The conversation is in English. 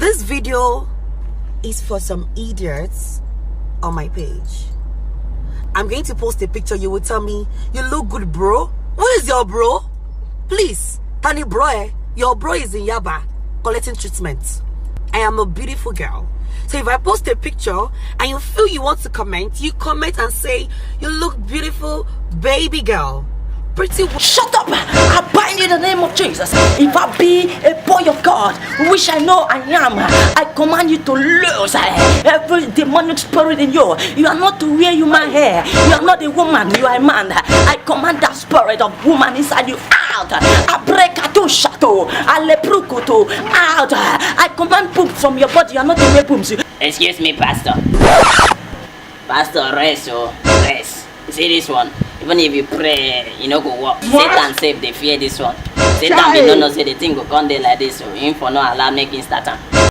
This video is for some idiots on my page. I'm going to post a picture. You will tell me, you look good, bro. Who is your bro? Please, Tani bro, your bro is in Yaba collecting treatment. I am a beautiful girl. So if I post a picture and you feel you want to comment, you comment and say, you look beautiful, baby girl. Pretty. Shut up! I bind you in the name of Jesus. If I be a boy of God, which I know I am, I command you to lose every demonic spirit in you. You are not to wear human hair. You are not a woman, you are a man. I command that spirit of woman inside you out. I break a to shato, I leprukoto out. I command poop from your body. You are not a wear poops. Excuse me, Pastor. Pastor, rest, rest. You see this one? Even if you pray, you know go walk. Satan save, they fear this one. Satan be no say the thing go come there like this, so him for no allow making start.